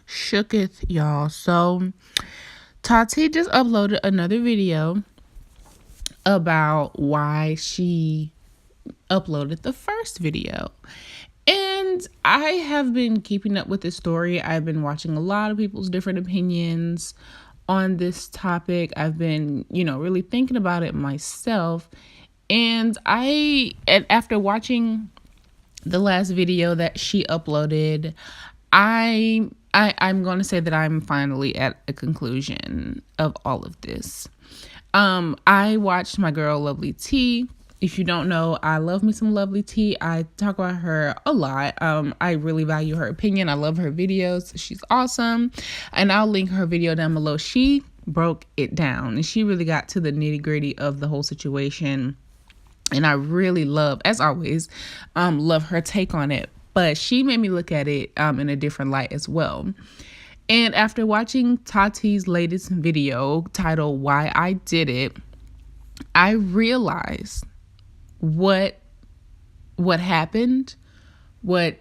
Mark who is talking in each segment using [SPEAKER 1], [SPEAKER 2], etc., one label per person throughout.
[SPEAKER 1] shooketh, y'all. So Tati just uploaded another video about why she uploaded the first video. And I have been keeping up with this story. I've been watching a lot of people's different opinions on this topic. I've been, really thinking about it myself. And after watching the last video that she uploaded, I'm going to say that I'm finally at a conclusion of all of this. I watched my girl Lovely T. If you don't know, I love me some Lovely T. I talk about her a lot. I really value her opinion. I love her videos. She's awesome. And I'll link her video down below. She broke it down and she really got to the nitty-gritty of the whole situation. And I really love, as always, love her take on it. But she made me look at it in a different light as well. And after watching Tati's latest video titled Why I Did It, I realized what happened, what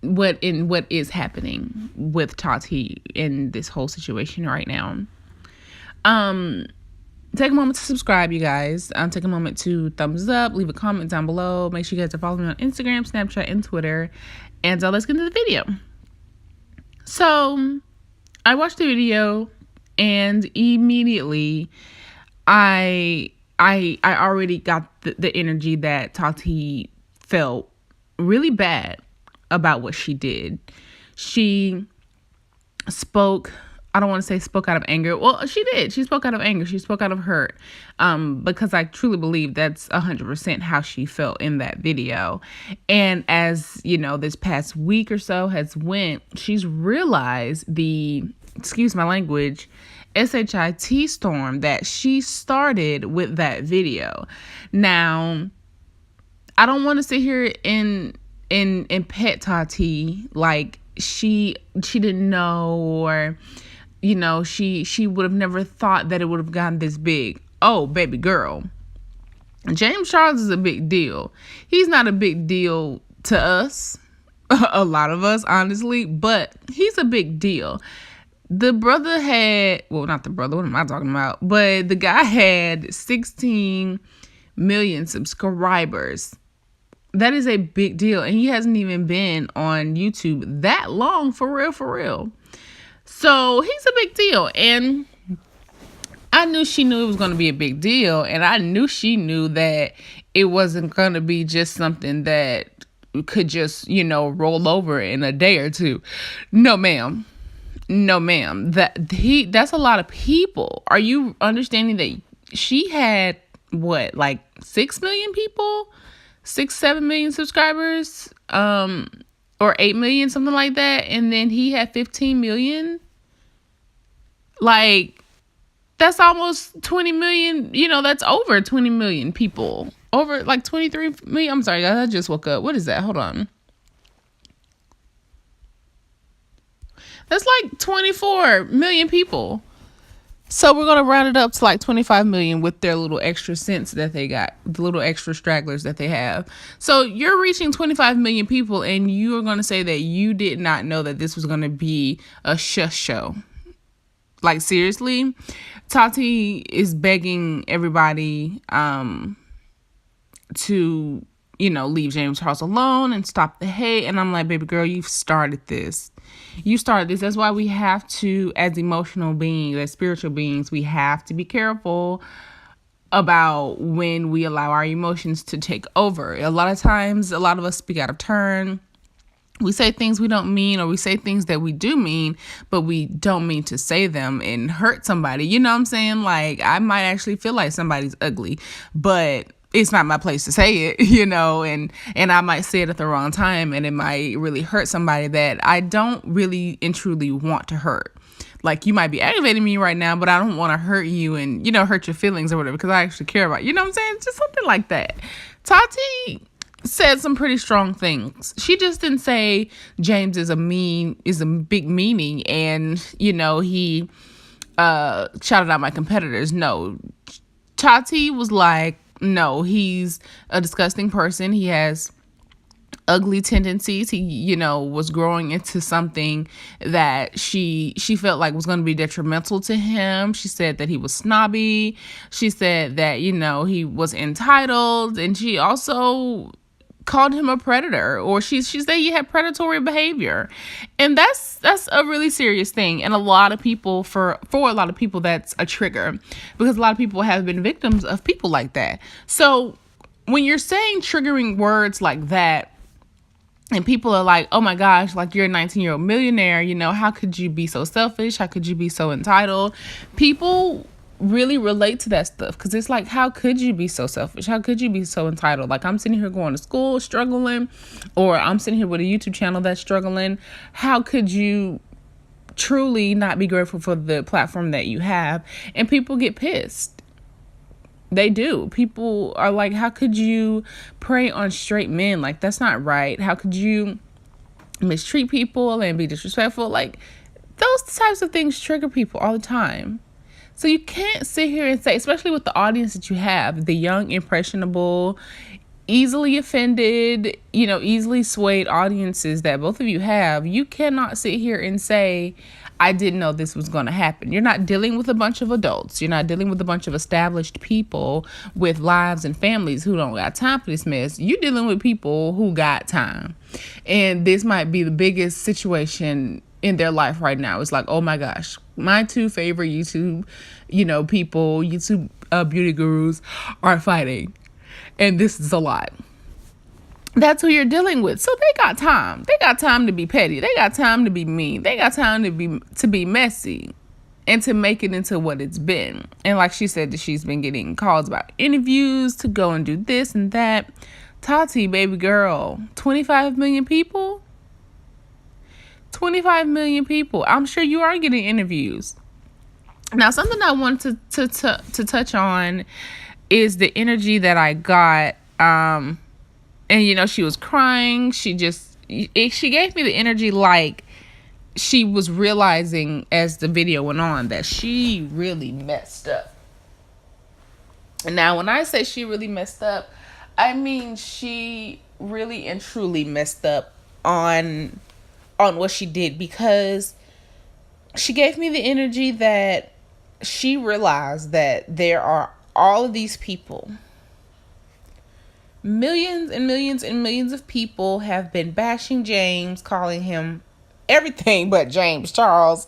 [SPEAKER 1] is happening with Tati in this whole situation right now. Take a moment to subscribe, you guys. Take a moment to thumbs up, leave a comment down below. Make sure you guys are following me on Instagram, Snapchat, and Twitter. And let's get into the video. So I watched the video and immediately I already got the energy that Tati felt really bad about what she did. She spoke, I don't want to say spoke out of anger. Well, she did. She spoke out of anger. She spoke out of hurt. Because I truly believe that's 100% how she felt in that video. And as, this past week or so has went, she's realized the, excuse my language, SHIT storm that she started with that video. Now, I don't want to sit here and pet Tati like she didn't know, or she would have never thought that it would have gotten this big. Oh, baby girl, James Charles is a big deal. He's not a big deal to us, a lot of us, honestly, but he's a big deal. The brother had, well, not the brother, what am I talking about? But the guy had 16 million subscribers. That is a big deal. And he hasn't even been on YouTube that long, for real. So he's a big deal. And I knew she knew it was going to be a big deal. And I knew she knew that it wasn't going to be just something that could just, roll over in a day or two. No, ma'am. That's a lot of people. Are you understanding that she had what, like 6 million people, 7 million subscribers, or 8 million, something like that, and then he had 15 million? Like, that's almost 20 million. That's over 20 million people. Over like 23 million. I'm sorry, guys, I just woke up. What is that? Hold on. That's like 24 million people. So we're going to round it up to like 25 million with their little extra cents that they got, the little extra stragglers that they have. So you're reaching 25 million people and you are going to say that you did not know that this was going to be a shush show. Like, seriously? Tati is begging everybody to, leave James Charles alone and stop the hate. And I'm like, baby girl, you've started this. That's why we have to, as emotional beings, as spiritual beings, we have to be careful about when we allow our emotions to take over. A lot of times, a lot of us speak out of turn. We say things we don't mean, or we say things that we do mean, but we don't mean to say them and hurt somebody. You know what I'm saying? Like, I might actually feel like somebody's ugly, but it's not my place to say it, and I might say it at the wrong time, and it might really hurt somebody that I don't really and truly want to hurt. Like, you might be aggravating me right now, but I don't want to hurt you and, hurt your feelings or whatever, because I actually care about you. You know what I'm saying? Just something like that. Tati said some pretty strong things. She just didn't say James is a big meanie, and, he shouted out my competitors. No. Tati was like, no, he's a disgusting person. He has ugly tendencies. He, was growing into something that she felt like was going to be detrimental to him. She said that he was snobby. She said that, he was entitled, and she also called him a predator, or she said he had predatory behavior. And that's a really serious thing. And a lot of people, for a lot of people, that's a trigger, because a lot of people have been victims of people like that. So when you're saying triggering words like that, and people are like, oh my gosh, like, you're a 19-year-old millionaire, how could you be so selfish? How could you be so entitled? People really relate to that stuff, because it's like, how could you be so selfish? How could you be so entitled? Like, I'm sitting here going to school struggling, or I'm sitting here with a YouTube channel that's struggling. How could you truly not be grateful for the platform that you have? And people get pissed. They do. People are like, how could you prey on straight men? Like, that's not right. How could you mistreat people and be disrespectful? Like, those types of things trigger people all the time. So you can't sit here and say, especially with the audience that you have, the young, impressionable, easily offended, easily swayed audiences that both of you have, you cannot sit here and say, I didn't know this was going to happen. You're not dealing with a bunch of adults. You're not dealing with a bunch of established people with lives and families who don't got time for this mess. You're dealing with people who got time. And this might be the biggest situation in their life right now. It's like, oh my gosh, my two favorite YouTube, people, YouTube beauty gurus are fighting. And this is a lot. That's who you're dealing with. So they got time. They got time to be petty. They got time to be mean. They got time to be messy and to make it into what it's been. And like she said, that she's been getting calls about interviews to go and do this and that. Tati, baby girl, 25 million people? 25 million people. I'm sure you are getting interviews. Now, something I wanted to touch on is the energy that I got. And, she was crying. She gave me the energy like she was realizing as the video went on that she really messed up. And now, when I say she really messed up, I mean she really and truly messed up on what she did, because she gave me the energy that she realized that there are all of these people. Millions and millions and millions of people have been bashing James, calling him everything but James Charles.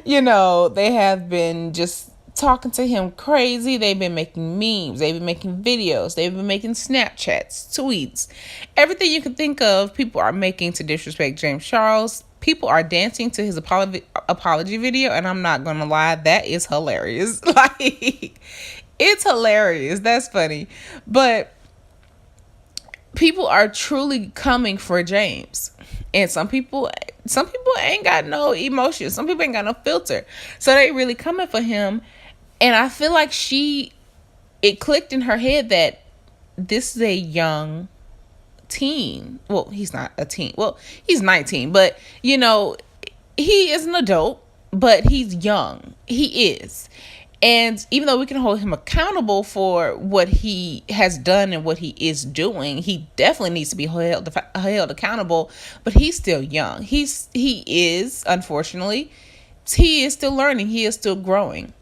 [SPEAKER 1] They have been just talking to him crazy. They've been making memes. They've been making videos. They've been making Snapchats, tweets. Everything you can think of, people are making to disrespect James Charles. People are dancing to his apology video, and I'm not going to lie, that is hilarious. Like, it's hilarious. That's funny. But people are truly coming for James. And some people ain't got no emotion. Some people ain't got no filter. So they really coming for him. And I feel like it clicked in her head that this is a young teen. Well, he's not a teen. Well, he's 19, but he is an adult, but he's young. He is. And even though we can hold him accountable for what he has done and what he is doing, he definitely needs to be held accountable. But he's still young. He is, unfortunately, he is still learning. He is still growing,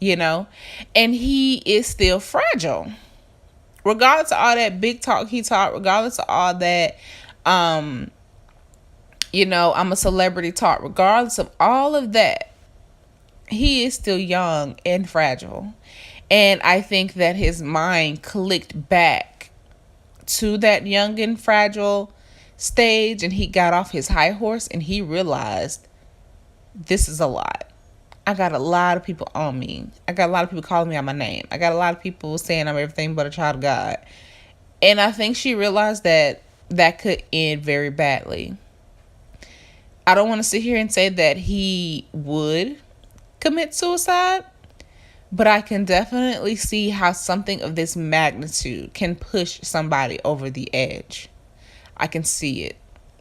[SPEAKER 1] and he is still fragile. Regardless of all that big talk he talked, regardless of all that, I'm a celebrity talk, regardless of all of that, he is still young and fragile. And I think that his mind clicked back to that young and fragile stage, and he got off his high horse and he realized, this is a lot. I got a lot of people on me. I got a lot of people calling me out my name. I got a lot of people saying I'm everything but a child of God. And I think she realized that could end very badly. I don't want to sit here and say that he would commit suicide, but I can definitely see how something of this magnitude can push somebody over the edge. I can see it.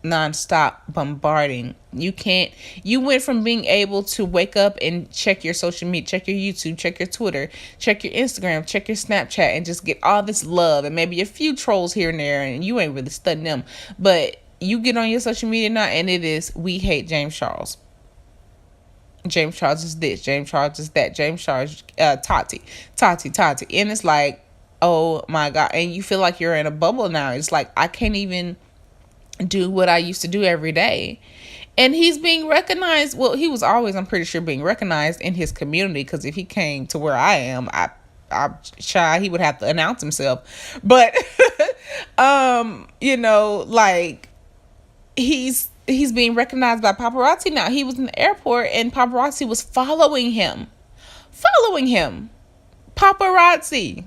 [SPEAKER 1] nonstop bombarding. You went from being able to wake up and check your social media, check your YouTube, check your Twitter, check your Instagram, check your Snapchat, and just get all this love and maybe a few trolls here and there, and you ain't really studying them. But you get on your social media now and it is, we hate James Charles. James Charles is this, James Charles is that, James Charles, Tati. And it's like, oh my God. And you feel like you're in a bubble now. It's like, I can't even do what I used to do every day. And he's being recognized. Well, he was always, I'm pretty sure, being recognized in his community, because if he came to where I am, I'm shy he would have to announce himself. But like, he's being recognized by paparazzi now. He was in the airport and paparazzi was following him. Paparazzi.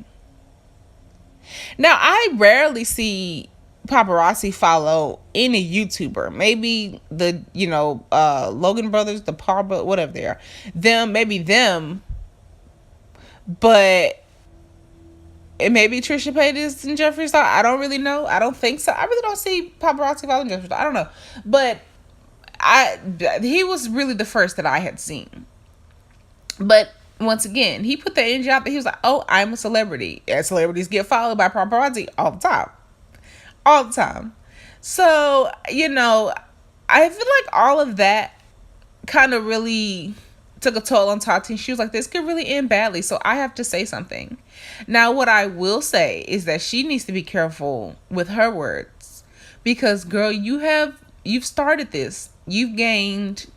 [SPEAKER 1] Now, I rarely see paparazzi follow any YouTuber. Maybe the, Logan brothers, the Paul brothers, whatever they are. Maybe them. But it may be Trisha Paytas and Jeffree Star. I don't really know. I don't think so. I really don't see paparazzi following Jeffree Star. I don't know. But he was really the first that I had seen. But once again, he put the energy out there. He was like, oh, I'm a celebrity. And celebrities get followed by paparazzi all the time. So, I feel like all of that kind of really took a toll on Tati. She was like, this could really end badly. So I have to say something. Now, what I will say is that she needs to be careful with her words. Because, girl, you've started this. You've gained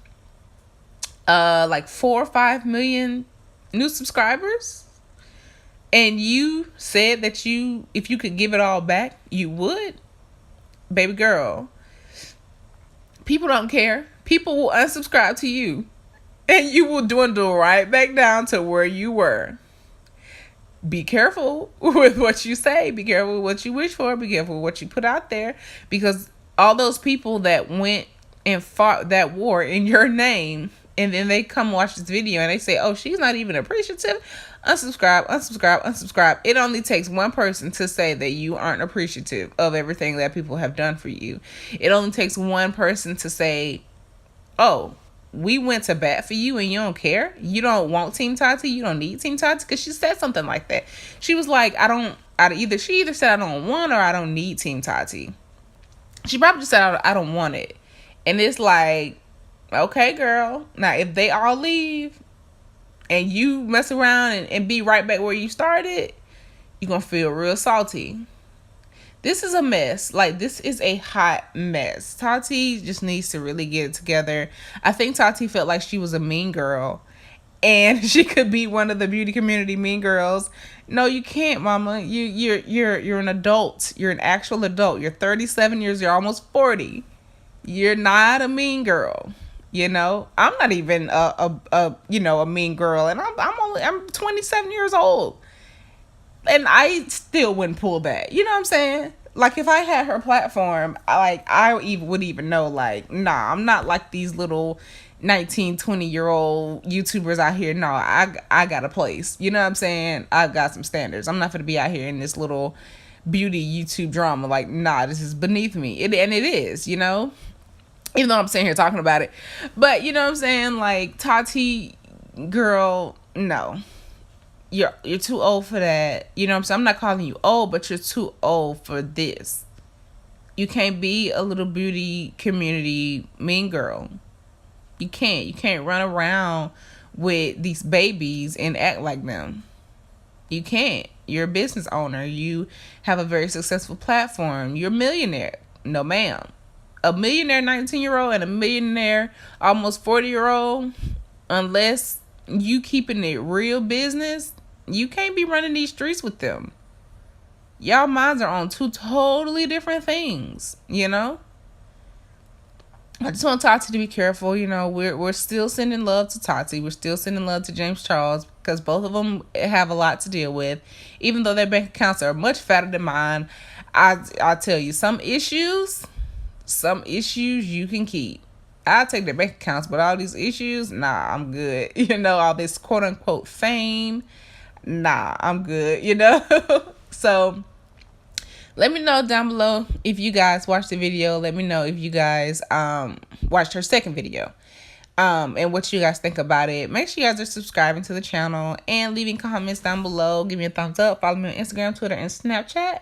[SPEAKER 1] like 4 or 5 million new subscribers. And you said that if you could give it all back, you would. Baby girl, people don't care. People will unsubscribe to you. And you will dwindle right back down to where you were. Be careful with what you say. Be careful with what you wish for. Be careful with what you put out there. Because all those people that went and fought that war in your name, and then they come watch this video and they say, oh, she's not even appreciative. Unsubscribe. It only takes one person to say that you aren't appreciative of everything that people have done for you. It only takes one person to say, oh, we went to bat for you and you don't care. You don't want Team Tati. You don't need Team Tati. Because she said something like that. She was like, she either said I don't want or I don't need Team Tati. She probably just said I don't want it. And it's like, okay, girl. Now, if they all leave and you mess around and be right back where you started, you're going to feel real salty. This is a mess. Like, this is a hot mess. Tati just needs to really get it together. I think Tati felt like she was a mean girl and she could be one of the beauty community mean girls. No, you can't, mama. You're an adult. You're an actual adult. You're 37 years. You're almost 40. You're not a mean girl. I'm not even a mean girl, and I'm 27 years old. And I still wouldn't pull back. You know what I'm saying? Like, if I had her platform, I would even know, like, nah, I'm not like these little 19, 20-year-old YouTubers out here. No, I got a place. You know what I'm saying? I've got some standards. I'm not going to be out here in this little beauty YouTube drama. Like, nah, this is beneath me. And it is, Even though I'm sitting here talking about it. But, you know what I'm saying? Like, Tati, girl, no. You're too old for that. You know what I'm saying? I'm not calling you old, but you're too old for this. You can't be a little beauty community mean girl. You can't. You can't run around with these babies and act like them. You can't. You're a business owner. You have a very successful platform. You're a millionaire. No, ma'am. A millionaire 19-year-old and a millionaire almost 40-year-old, unless you keeping it real business, you can't be running these streets with them. Y'all minds are on two totally different things, I just want Tati to be careful. We're still sending love to Tati. We're still sending love to James Charles, because both of them have a lot to deal with. Even though their bank accounts are much fatter than mine, I tell you, some issues you can keep. I'll take their bank accounts, but all these issues, nah, I'm good. All this quote unquote fame, nah, I'm good, So Let me know down below if you guys watched the video. Let me know if you guys watched her second video. And what you guys think about it. Make sure you guys are subscribing to the channel and leaving comments down below. Give me a thumbs up. Follow me on Instagram, Twitter, and Snapchat.